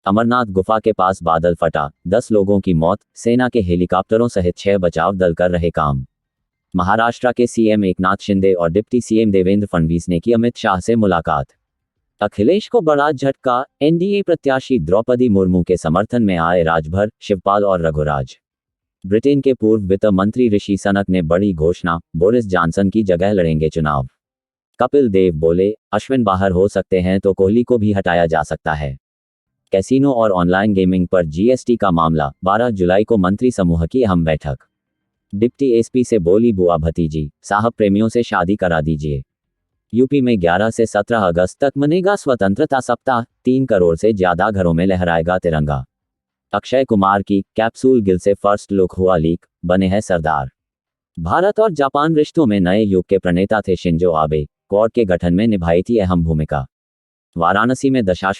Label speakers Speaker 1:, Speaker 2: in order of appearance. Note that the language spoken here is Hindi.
Speaker 1: अमरनाथ गुफा के पास बादल फटा, 10 लोगों की मौत, सेना के हेलीकॉप्टरों सहित 6 बचाव दल कर रहे काम। महाराष्ट्र के सीएम एकनाथ शिंदे और डिप्टी सीएम देवेंद्र फडणवीस ने की अमित शाह से मुलाकात। अखिलेश को बड़ा झटका, एनडीए प्रत्याशी द्रौपदी मुर्मू के समर्थन में आए राजभर, शिवपाल और रघुराज। ब्रिटेन के पूर्व वित्त मंत्री ऋषि सनक ने बड़ी घोषणा, बोरिस जॉनसन की जगह लड़ेंगे चुनाव। कपिल देव बोले, अश्विन बाहर हो सकते हैं तो कोहली को भी हटाया जा सकता है। कैसीनो और ऑनलाइन गेमिंग पर जीएसटी का मामला, 12 जुलाई को मंत्री समूह की अहम बैठक। डिप्टी एसपी से बोली बुआ भतीजी, साहब प्रेमियों से शादी करा दीजिए। यूपी में 11 से 17 अगस्त तक मनेगा स्वतंत्रता सप्ताह, 3 करोड़ से ज्यादा घरों में लहराएगा तिरंगा। अक्षय कुमार की कैप्सूल गिल से फर्स्ट लुक हुआ लीक, बने हैं सरदार। भारत और जापान रिश्तों में नए युग के प्रणेता थे शिंजो आबे, क्वाड के गठन में निभाई थी अहम भूमिका। वाराणसी में दशाश्वमेध